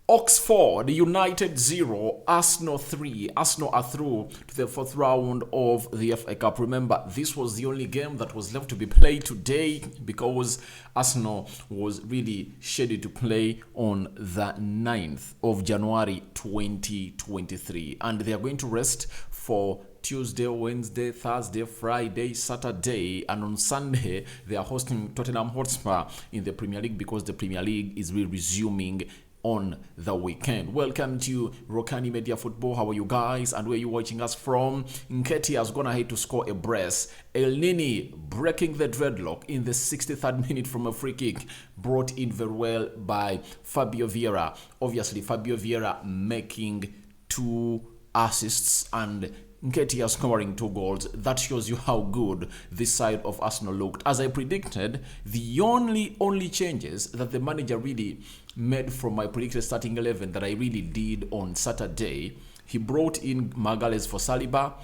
Oxford United 0, Arsenal 3. Arsenal are through to the fourth round of the FA Cup. Remember, this was the only game that was left to be played today because Arsenal was really scheduled to play on the 9th of January 2023. And they are going to rest for Tuesday, Wednesday, Thursday, Friday, Saturday, and on Sunday they are hosting Tottenham Hotspur in the Premier League because the Premier League is resuming on the weekend. Welcome to Rokani Media Football. How are you guys? And where are you watching us from? Nketiah has gone ahead to score a brace. El Nini breaking the dreadlock in the 63rd minute from a free kick brought in very well by Fabio Vieira. Obviously, Fabio Vieira making 2 assists and Nketiah scoring 2 goals. That shows you how good this side of Arsenal looked. As I predicted, the only changes that the manager really made from my predicted starting 11 that I really did on Saturday, he brought in Magalhaes for Saliba,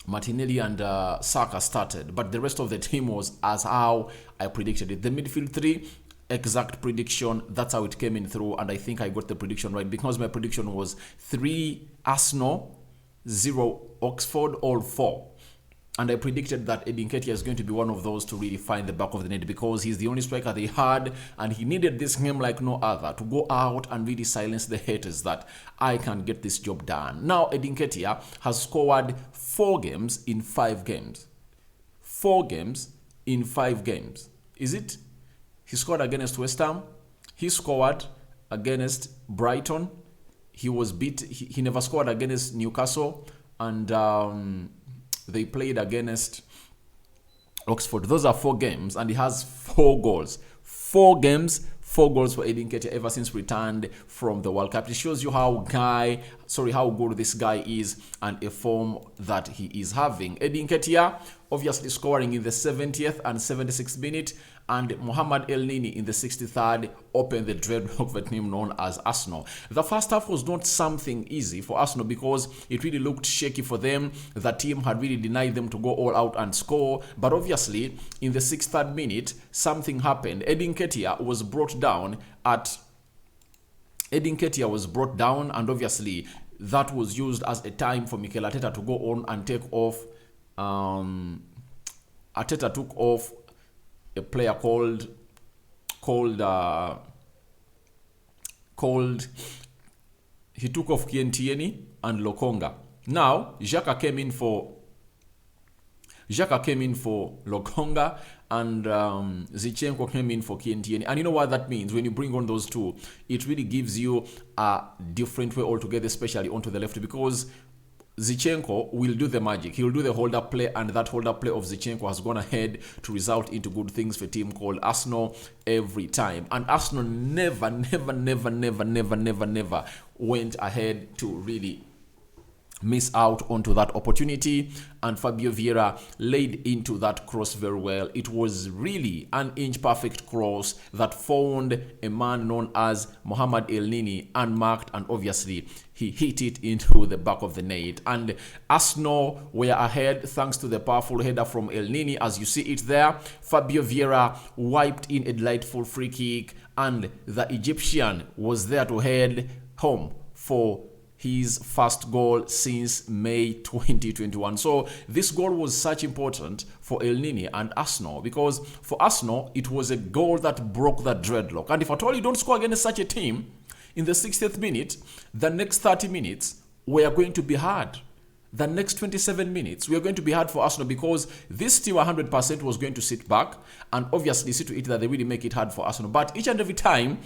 Martinelli and Saka started, but the rest of the team was as how I predicted it. The midfield 3, exact prediction, that's how it came in through, and I think I got the prediction right because my prediction was 3 Arsenal, 0 Oxford, all 4. And I predicted that Nketiah is going to be one of those to really find the back of the net because he's the only striker they had and he needed this game like no other to go out and really silence the haters that I can get this job done. Now Nketiah has scored 4 games in 5 games. 4 games in 5 games. Is it? He scored against West Ham. He scored against Brighton. He was beat. He never scored against Newcastle. And they played against Oxford. Those are 4 games. And he has 4 goals. 4 games, 4 goals for Nketiah ever since returned from the World Cup. It shows you how good this guy is and a form that he is having. Nketiah obviously scoring in the 70th and 76th minute, and Mohamed El Nini in the 63rd opened the dreadlock of a team known as Arsenal. The first half was not something easy for Arsenal because it really looked shaky for them. The team had really denied them to go all out and score, but obviously in the 63rd minute something happened. Nketiah was brought down, and obviously that was used as a time for Mikel Arteta to go on and take off. Arteta took off a player called he took off Nketiah and Lokonga. Now Xhaka came in for Lokonga, and Zinchenko came in for Nketiah. And you know what that means? When you bring on those two, it really gives you a different way altogether, especially onto the left, because Zinchenko will do the magic. He'll do the hold-up play, and that hold-up play of Zinchenko has gone ahead to result into good things for a team called Arsenal every time. And Arsenal never went ahead to really miss out onto that opportunity, and Fabio Vieira laid into that cross very well. It was really an inch perfect cross that found a man known as Mohamed El Nini unmarked, and obviously he hit it into the back of the net. And Arsenal were ahead thanks to the powerful header from El Nini, as you see it there. Fabio Vieira wiped in a delightful free kick, and the Egyptian was there to head home for his first goal since May 2021. So this goal was such important for El Nini and Arsenal, because for Arsenal it was a goal that broke that dreadlock. And if at all you don't score against such a team in the 60th minute, the next 30 minutes were going to be hard. The next 27 minutes were going to be hard for Arsenal, because this team 100% was going to sit back and obviously see to it that they really make it hard for Arsenal. But each and every time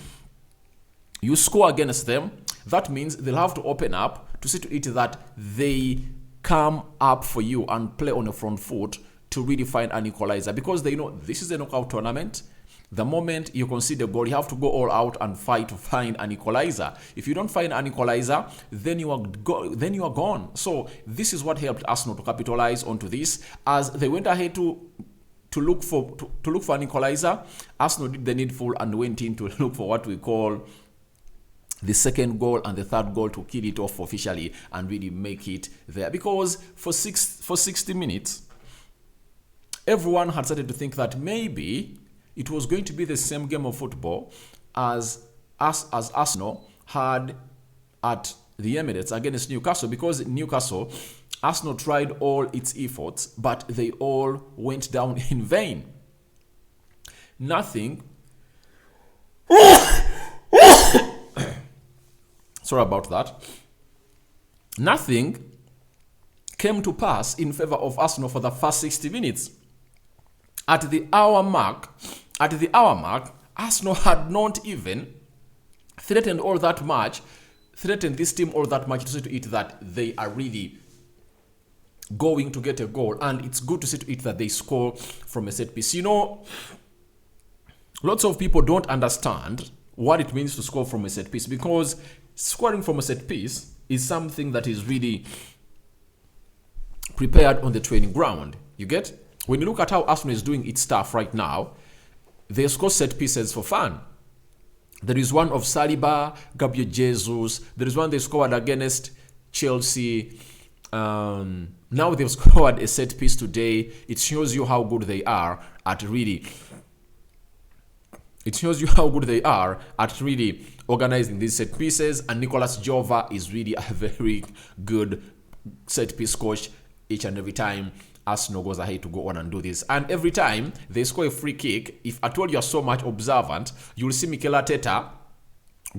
you score against them, that means they'll have to open up to see to it that they come up for you and play on the front foot to really find an equalizer, because they know this is a knockout tournament. The moment you concede a goal, you have to go all out and fight to find an equalizer. If you don't find an equalizer, then you are gone. So this is what helped Arsenal to capitalize onto this, as they went ahead to look for an equalizer. Arsenal did the needful and went in to look for what we call the second goal and the third goal to kill it off officially and really make it there. Because for 60 minutes, everyone had started to think that maybe it was going to be the same game of football as Arsenal had at the Emirates against Newcastle, because Newcastle, Arsenal tried all its efforts, but they all went down in vain. Nothing. Sorry about that. Nothing came to pass in favor of Arsenal for the first 60 minutes. At the hour mark, Arsenal had not even threatened this team all that much to see to it that they are really going to get a goal. And it's good to see to it that they score from a set piece. You know, lots of people don't understand what it means to score from a set piece, because scoring from a set piece is something that is really prepared on the training ground. You get? When you look at how Arsenal is doing its stuff right now, they score set pieces for fun. There is one of Saliba, Gabriel Jesus. There is one they scored against Chelsea. Now they've scored a set piece today. It shows you how good they are at really. It shows you how good they are at really organizing these set pieces. And Nicolas Jova is really a very good set piece coach each and every time Arsenal goes ahead to go on and do this. And every time they score a free kick, if at all you are so much observant, you'll see Mikel Arteta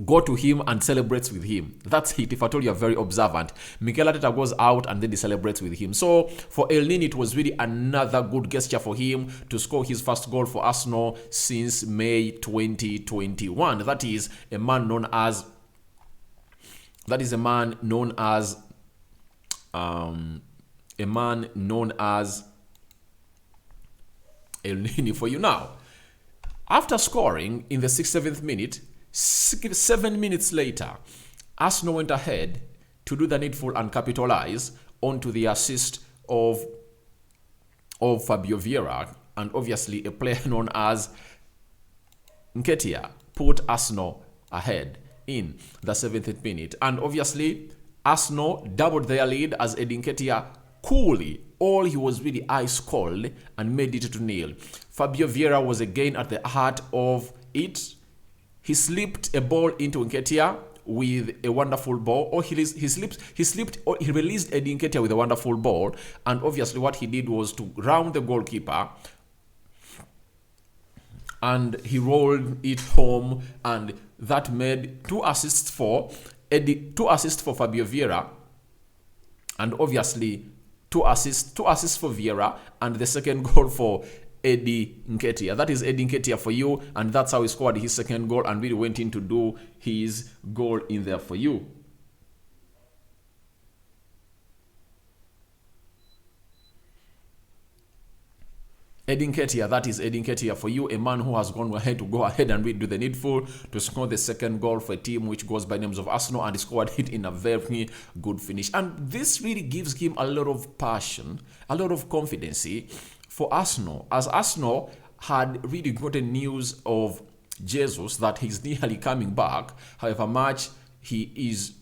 go to him and celebrates with him. That's it. If at all you are very observant, Mikel Arteta goes out and then he celebrates with him. So for El Nini, it was really another good gesture for him to score his first goal for Arsenal since May 2021. That is a man known as El Nini for you now. After scoring in the 67th minute, 7 minutes later, Arsenal went ahead to do the needful and capitalize onto the assist of Fabio Vieira, and obviously a player known as Nketiah put Arsenal ahead in the 70th minute. And obviously, Arsenal doubled their lead as Nketiah coolly, all he was really ice cold, and made it to 0. Fabio Vieira was again at the heart of it. He slipped a ball into Nketiah with a wonderful ball, or he released Nketiah with a wonderful ball, and obviously what he did was to round the goalkeeper, and he rolled it home, and that made two assists for Fabio Vieira, and obviously two assists for Vieira, and the second goal for Eddie Nketiah. That is Eddie Nketiah for you, and that's how he scored his second goal and really went in to do his goal in there for you. Eddie Nketiah, that is Eddie Nketiah for you, a man who has gone ahead and really do the needful to score the second goal for a team which goes by names of Arsenal, and he scored it in a very good finish. And this really gives him a lot of passion, a lot of confidence for Arsenal, as Arsenal had really gotten news of Jesus that he's nearly coming back, however much he is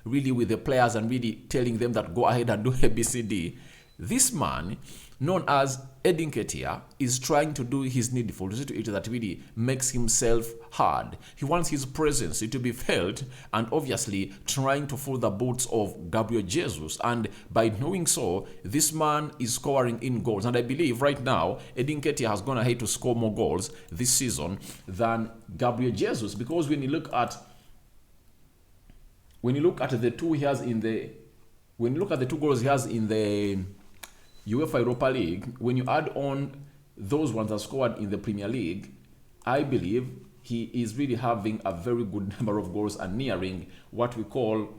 really with the players and really telling them that go ahead and do ABCD. This man, known as Eddie Nketiah, is trying to do his needful to see to it that really makes himself hard. He wants his presence to be felt, and obviously trying to fill the boots of Gabriel Jesus. And by doing so, this man is scoring in goals. And I believe right now, Eddie Nketiah has gone ahead to score more goals this season than Gabriel Jesus, because when you look at the two he has in the, when you look at the 2 goals he has in the UEFA Europa League, when you add on those ones that scored in the Premier League, I believe he is really having a very good number of goals and nearing what we call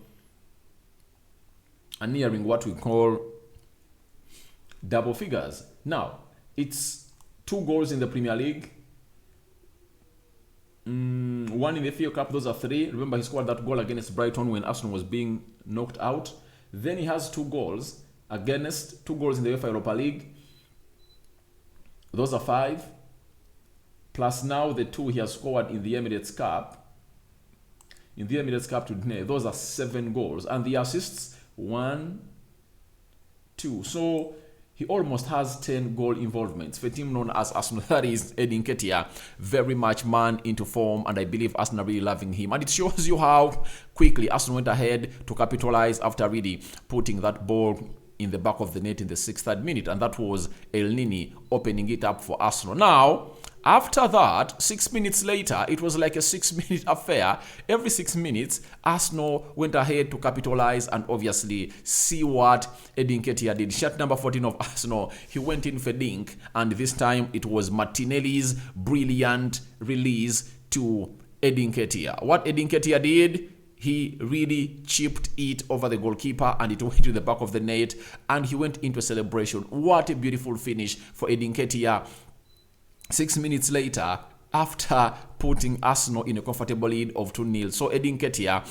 double figures. Now, it's 2 goals in the Premier League, 1 in the FA Cup, those are 3. Remember, he scored that goal against Brighton when Arsenal was being knocked out. Then he has 2 goals in the UEFA Europa League. Those are 5. Plus now the 2 he has scored in the Emirates Cup. In the Emirates Cup today, those are 7 goals. And the assists, 1, 2. So He almost has 10 goal involvements for a team known as Arsenal. That is Nketiah, very much man into form, and I believe Arsenal really loving him. And it shows you how quickly Arsenal went ahead to capitalize after really putting that ball in the back of the net in the 63rd minute, and that was El Nini opening it up for Arsenal. Now, after that, 6 minutes later, it was like a 6-minute affair. Every 6 minutes, Arsenal went ahead to capitalize and obviously see what Nketiah did. Shirt number 14 of Arsenal, he went in for Dink, and this time it was Martinelli's brilliant release to Nketiah. What Nketiah did, he really chipped it over the goalkeeper and it went to the back of the net, and he went into a celebration. What a beautiful finish for Nketiah. 6 minutes later, after putting Arsenal in a comfortable lead of 2-0. So Nketiah,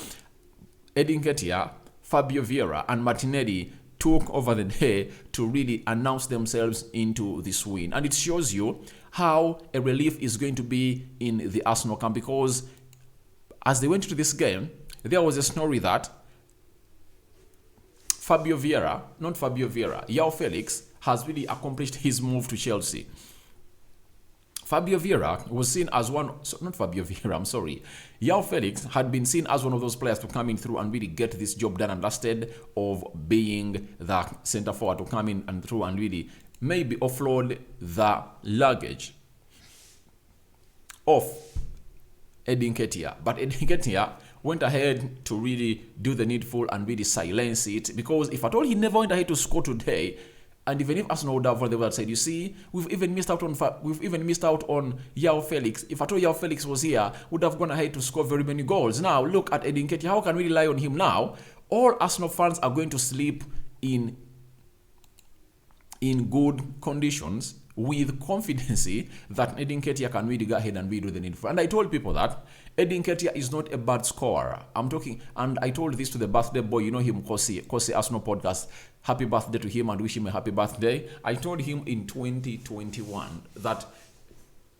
Fabio Vieira and Martinelli took over the day to really announce themselves into this win. And it shows you how a relief is going to be in the Arsenal camp, because as they went to this game, there was a story that João Felix has really accomplished his move to Chelsea. Fabio Vieira was seen as João Felix had been seen as one of those players to come in through and really get this job done and dusted, of being the centre forward to come in and through and really maybe offload the luggage of Nketiah. But Nketiah went ahead to really do the needful and really silence it, because if at all he never went ahead to score today, and even if Arsenal would have, they would have said, you see, we've even missed out on João Felix. If at all João Felix was here, would have gone ahead to score very many goals. Now look at Nketiah. How can we rely on him now? All Arsenal fans are going to sleep in good conditions with confidence that Nketiah can really go ahead and redo the needful. And I told people that Nketiah is not a bad scorer. I'm talking, and I told this to the birthday boy, you know him, Kosi Arsenal podcast. Happy birthday to him and wish him a happy birthday. I told him in 2021 that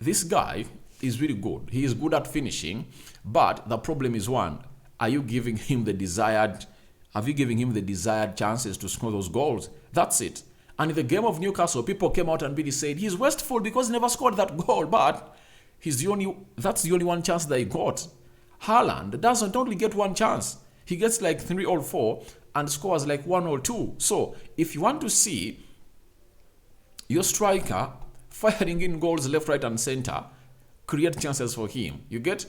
this guy is really good. He is good at finishing, but the problem is one: have you giving him the desired chances to score those goals? That's it. And in the game of Newcastle, people came out and really said he's wasteful because he never scored that goal, but that's the only one chance that he got. Haaland doesn't only get one chance. He gets like 3 or 4 and scores like 1 or 2. So if you want to see your striker firing in goals left, right, and center, create chances for him. You get?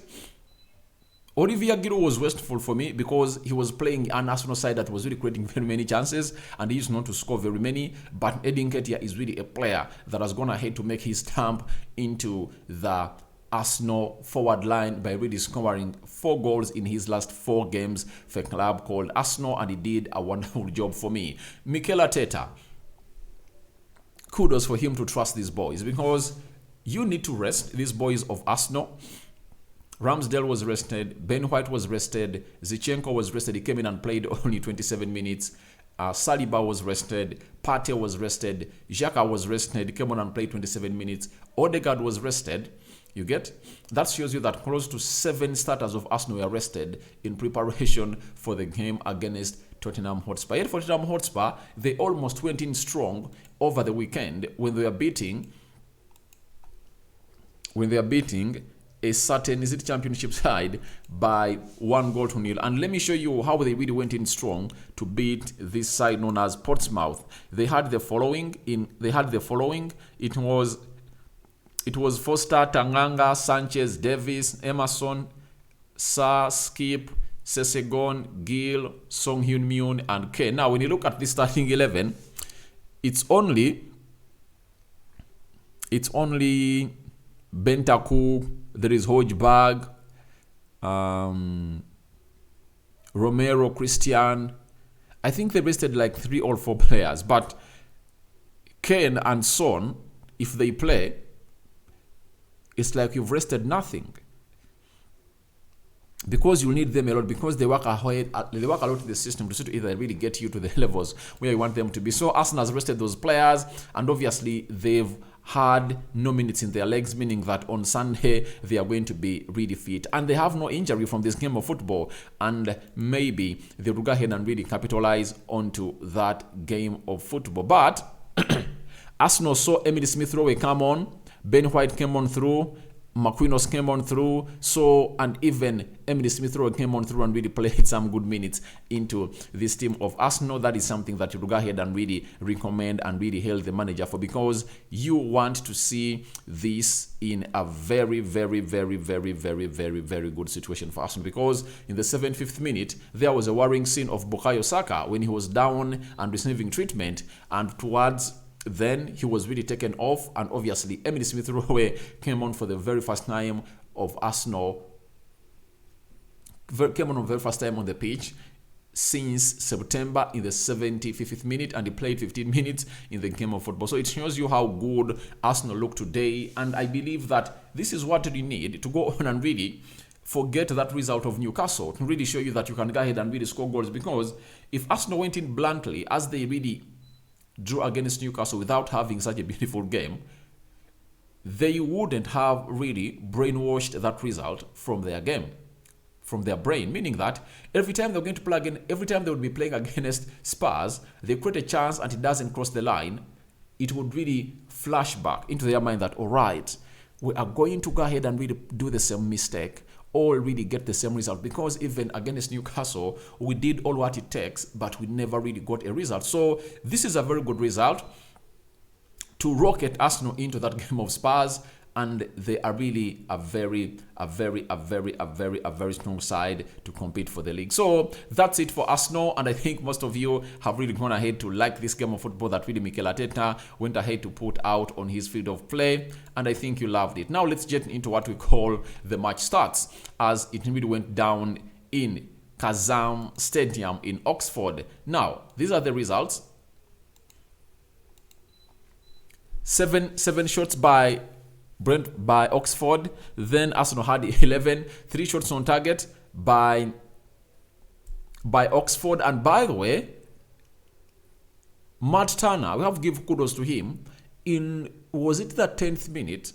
Olivier Giroud was wasteful for me because he was playing an Arsenal side that was really creating very many chances and he used not to score very many. But Nketiah is really a player that has gone ahead to make his stamp into the Arsenal forward line by really scoring 4 goals in his last 4 games for a club called Arsenal, and he did a wonderful job for me. Mikel Arteta, kudos for him to trust these boys, because you need to rest these boys of Arsenal. Ramsdale was rested, Ben White was rested, Zinchenko was rested, he came in and played only 27 minutes. Saliba was rested, Partey was rested, Xhaka was rested, he came on and played 27 minutes. Odegaard was rested. You get? That shows you that close to 7 starters of Arsenal were rested in preparation for the game against Tottenham Hotspur. Yet for Tottenham Hotspur, they almost went in strong over the weekend when they are beating a certain championship side by 1-0. And let me show you how they really went in strong to beat this side known as Portsmouth. They had the following. It was Foster, Tanganga, Sanchez, Davis, Emerson, Sarr, Skip, Sesegon, Gill, Song Hyun-myun, and Kane. Now, when you look at this starting 11, it's only Bentancur, there is Hojberg, Romero, Christian. I think they rested like 3 or 4 players, but Kane and Son, if they play, it's like you've rested nothing, because you need them a lot, because they work a lot in the system to either really get you to the levels where you want them to be. So Arsenal has rested those players, and obviously they've had no minutes in their legs, meaning that on Sunday they are going to be really fit, and they have no injury from this game of football, and maybe they will go ahead and really capitalize onto that game of football. But Arsenal saw Emily Smith Rowe come on, Ben White came on through, McQuinos came on through, and even Emily Smith Rowe came on through and really played some good minutes into this team of Arsenal. That is something that you go ahead and really recommend and really hail the manager for, because you want to see this in a very, very, very, very, very, very, very good situation for Arsenal, because in the 75th minute, there was a worrying scene of Bukayo Saka when he was down and receiving treatment, and towards then he was really taken off, and obviously Emily Smith Rowe came on for the very first time of Arsenal. Came on for the very first time on the pitch since September in the 75th minute, and he played 15 minutes in the game of football. So it shows you how good Arsenal look today, and I believe that this is what you need to go on and really forget that result of Newcastle, to really show you that you can go ahead and really score goals, because if Arsenal went in bluntly as they really drew against Newcastle without having such a beautiful game, they wouldn't have really brainwashed that result from their game, from their brain, meaning that every time they're going to play again, every time they would be playing against Spurs, they create a chance and it doesn't cross the line, it would really flash back into their mind that, all right, we are going to go ahead and really do the same mistake, or really get the same result, because even against Newcastle, we did all what it takes, but we never really got a result. So this is a very good result to rocket Arsenal into that game of Spurs, and they are really a very strong side to compete for the league. So that's it for Arsenal, and I think most of you have really gone ahead to like this game of football that really Mikel Arteta went ahead to put out on his field of play, and I think you loved it. Now let's get into what we call the match stats, as it really went down in Kazam Stadium in Oxford. Now these are the results. Seven shots by Oxford. Then Arsenal had 11. 3 shots on target by Oxford. And by the way, Matt Turner, we have to give kudos to him. Was it the 10th minute?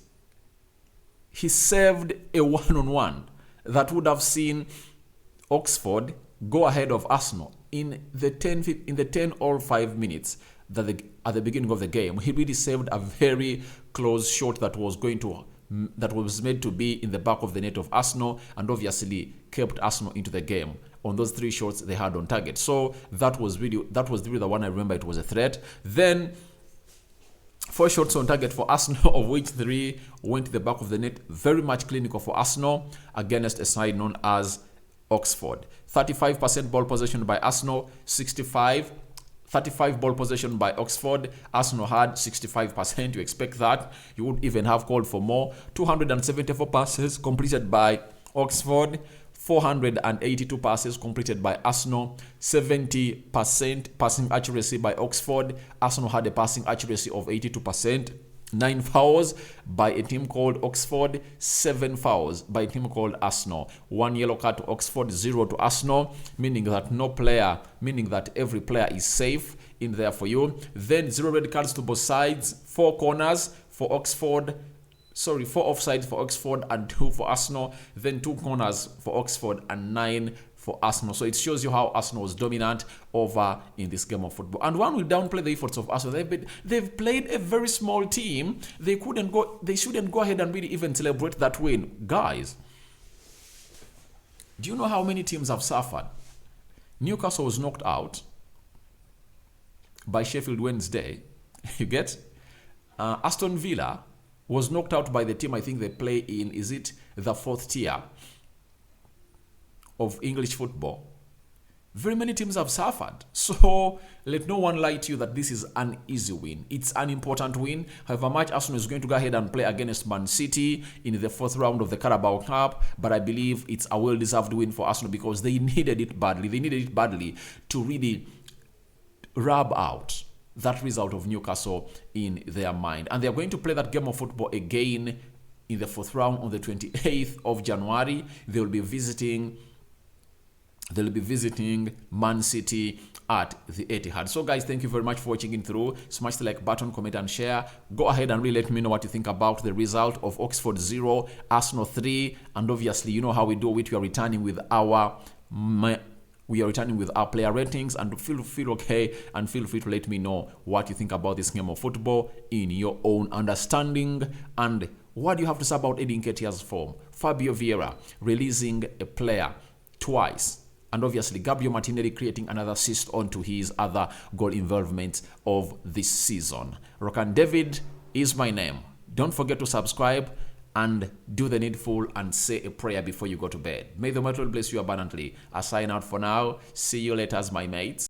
He saved a one-on-one that would have seen Oxford go ahead of Arsenal in the 10 or 5 minutes at the beginning of the game. He really saved a very close shot that was made to be in the back of the net of Arsenal, and obviously kept Arsenal into the game on those 3 shots they had on target. So that was really the one I remember it was a threat. Then 4 shots on target for Arsenal, of which 3 went to the back of the net. Very much clinical for Arsenal against a side known as Oxford. 35% ball possession by Arsenal, 35 ball possession by Oxford. Arsenal had 65%. You expect that. You would even have called for more. 274 passes completed by Oxford. 482 passes completed by Arsenal. 70% passing accuracy by Oxford. Arsenal had a passing accuracy of 82%. 9 fouls by a team called Oxford, 7 fouls by a team called Arsenal. 1 yellow card to Oxford, 0 to Arsenal, meaning that every player is safe in there for you. Then 0 red cards to both sides, 4 corners for Oxford. 4 offsides for Oxford and 2 for Arsenal. Then 2 corners for Oxford and 9 for Arsenal. So it shows you how Arsenal was dominant over in this game of football. And one will downplay the efforts of Arsenal. They've played a very small team. They shouldn't go ahead and really even celebrate that win. Guys, do you know how many teams have suffered? Newcastle was knocked out by Sheffield Wednesday. You get? Aston Villa was knocked out by the team I think they play in, is it the 4th tier of English football? Very many teams have suffered. So let no one lie to you that this is an easy win. It's an important win. However much Arsenal is going to go ahead and play against Man City in the 4th round of the Carabao Cup, but I believe it's a well-deserved win for Arsenal because they needed it badly. They needed it badly to really rub out that result of Newcastle in their mind. And they're going to play that game of football again in the 4th round on the 28th of January. They'll be visiting Man City at the Etihad. So guys, thank you very much for watching it through. Smash the like button, comment and share. Go ahead and really let me know what you think about the result of Oxford 0, Arsenal 3, and obviously you know how we do it. We are returning with our We are returning with our player ratings, and feel okay, and feel free to let me know what you think about this game of football in your own understanding. And what do you have to say about Eddie Nketiah's form? Fabio Vieira releasing a player twice, and obviously Gabriel Martinelli creating another assist onto his other goal involvement of this season. Rokani David is my name. Don't forget to subscribe and do the needful and say a prayer before you go to bed. May the Lord bless you abundantly. I sign out for now. See you later, my mates.